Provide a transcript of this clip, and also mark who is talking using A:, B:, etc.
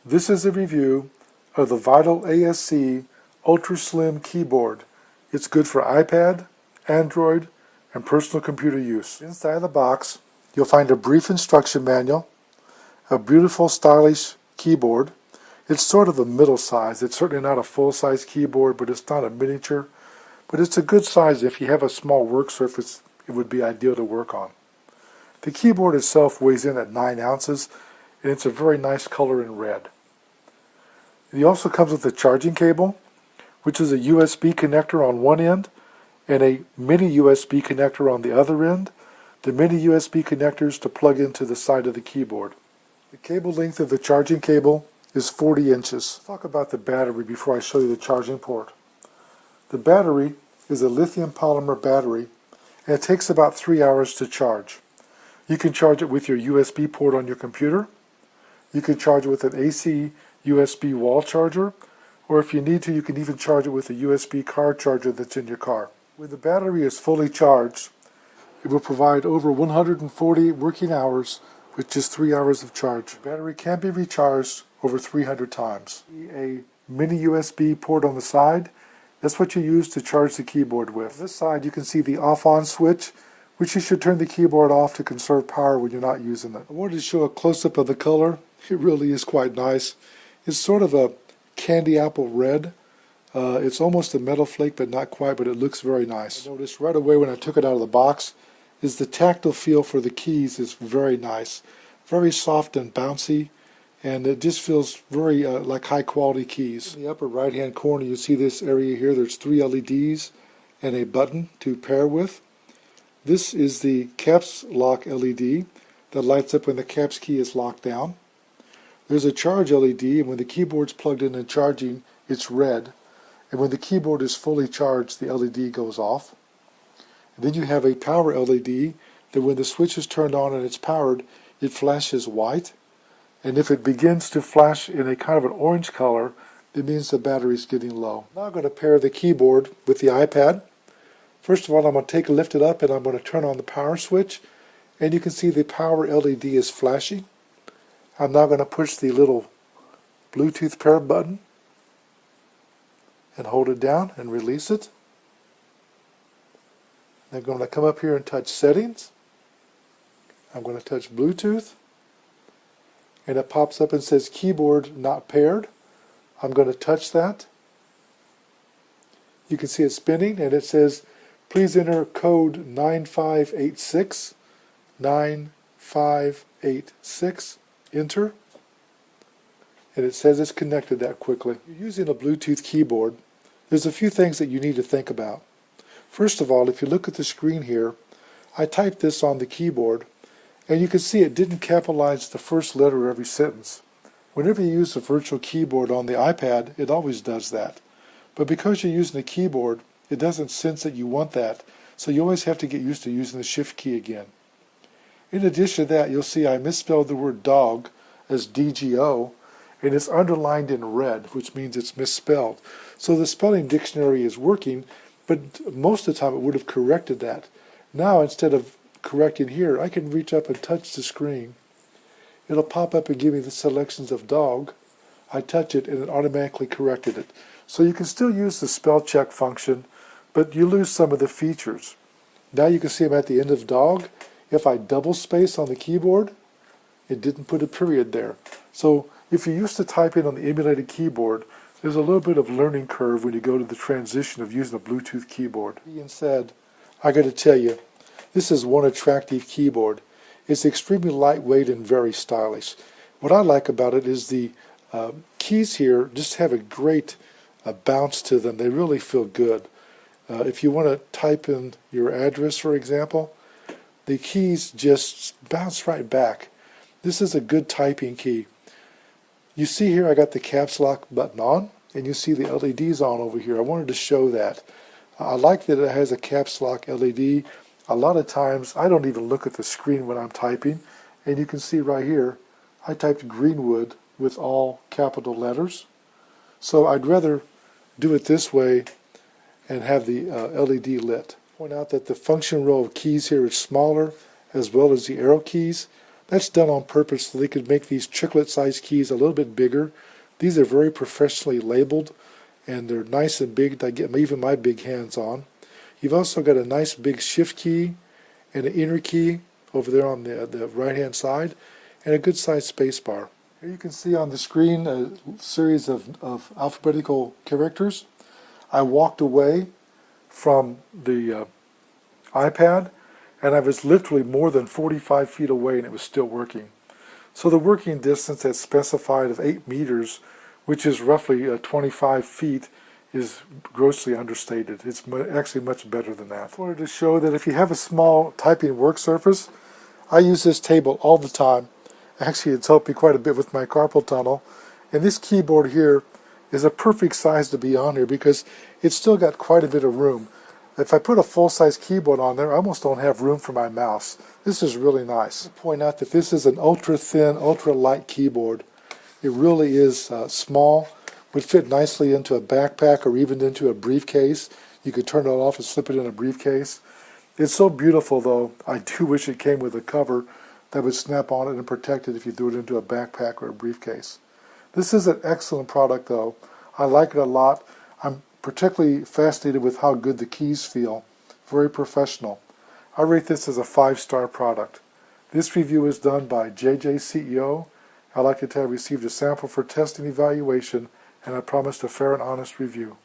A: This is a review of the vitalASC Ultra Slim Keyboard. It's good for iPad, Android, and personal computer use. Inside the box, you'll find a brief instruction manual, a beautiful stylish keyboard. It's sort of a middle size. It's certainly not a full-size keyboard, but it's not a miniature. But it's a good size. If you have a small work surface, it would be ideal to work on. The keyboard itself weighs in at 9 ounces, and it's a very nice color in red. It also comes with a charging cable, which is a USB connector on one end and a mini USB connector on the other end. The mini USB connector is to plug into the side of the keyboard. The cable length of the charging cable is 40 inches. Let's talk about the battery before I show you the charging port. The battery is a lithium polymer battery, and it takes about 3 hours to charge. You can charge it with your USB port on your computer. You can charge it with an AC USB wall charger, or if you need to, you can even charge it with a USB car charger that's in your car. When the battery is fully charged, it will provide over 140 working hours with just 3 hours of charge. The battery can be recharged over 300 times. A mini USB port on the side, that's what you use to charge the keyboard with. On this side you can see the off-on switch, which you should turn the keyboard off to conserve power when you're not using it. I wanted to show a close-up of the color. It really is quite nice. It's sort of a candy apple red. It's almost a metal flake, but not quite, but it looks very nice. I noticed right away when I took it out of the box is the tactile feel for the keys is very nice. Very soft and bouncy, and it just feels very like high-quality keys. In the upper right-hand corner you see this area here. There's 3 LEDs and a button to pair with. This is the caps lock LED that lights up when the caps key is locked down. There's a charge LED, and when the keyboard's plugged in and charging, it's red. And when the keyboard is fully charged, the LED goes off. And then you have a power LED that when the switch is turned on and it's powered, it flashes white. And if it begins to flash in a kind of an orange color, it means the battery's getting low. Now I'm going to pair the keyboard with the iPad. First of all, I'm going to lift it up and I'm going to turn on the power switch, and you can see the power LED is flashing. I'm now going to push the little Bluetooth pair button and hold it down and release it. I'm going to come up here and touch settings. I'm going to touch Bluetooth, and it pops up and says keyboard not paired. I'm going to touch that. You can see it spinning, and it says please enter code 9586, 9586, enter, and it says it's connected that quickly. If you're using a Bluetooth keyboard, there's a few things that you need to think about. First of all, if you look at the screen here, I typed this on the keyboard, and you can see it didn't capitalize the first letter of every sentence. Whenever you use a virtual keyboard on the iPad, it always does that. But because you're using a keyboard, it doesn't sense that you want that, so you always have to get used to using the shift key again. In addition to that, you'll see I misspelled the word dog as DGO, and it's underlined in red, which means it's misspelled. So the spelling dictionary is working, but most of the time it would have corrected that. Now instead of correcting here, I can reach up and touch the screen. It'll pop up and give me the selections of dog. I touch it and it automatically corrected it. So you can still use the spell check function, but you lose some of the features. Now you can see I'm at the end of dog. If I double space on the keyboard, it didn't put a period there. So if you're used to typing on the emulated keyboard, there's a little bit of learning curve when you go to the transition of using a Bluetooth keyboard. Being said, I got to tell you, this is one attractive keyboard. It's extremely lightweight and very stylish. What I like about it is the keys here just have a great bounce to them. They really feel good. If you want to type in your address, for example, the keys just bounce right back. This is a good typing key. You see here I got the caps lock button on, and you see the LEDs on over here. I wanted to show that. I like that it has a caps lock LED. A lot of times I don't even look at the screen when I'm typing, and you can see right here I typed Greenwood with all capital letters. So I'd rather do it this way and have the LED lit. Point out that the function row of keys here is smaller, as well as the arrow keys. That's done on purpose so they could make these chiclet-sized keys a little bit bigger. These are very professionally labeled, and they're nice and big to get even my big hands on. You've also got a nice big shift key and an enter key over there on the right-hand side, and a good-sized space bar. Here you can see on the screen a series of alphabetical characters. I walked away from the iPad, and I was literally more than 45 feet away and it was still working. So the working distance that's specified of 8 meters, which is roughly 25 feet, is grossly understated. It's actually much better than that. I wanted to show that if you have a small typing work surface, I use this table all the time. Actually, it's helped me quite a bit with my carpal tunnel. And this keyboard here is a perfect size to be on here because it's still got quite a bit of room. If I put a full-size keyboard on there, I almost don't have room for my mouse. This is really nice. I'll point out that this is an ultra-thin, ultra-light keyboard. It really is small, would fit nicely into a backpack or even into a briefcase. You could turn it off and slip it in a briefcase. It's so beautiful, though. I do wish it came with a cover that would snap on it and protect it if you threw it into a backpack or a briefcase. This is an excellent product, though. I like it a lot. I'm particularly fascinated with how good the keys feel. Very professional. I rate this as a 5-star product. This review is done by JJ CEO. I'd like to have received a sample for testing evaluation, and I promised a fair and honest review.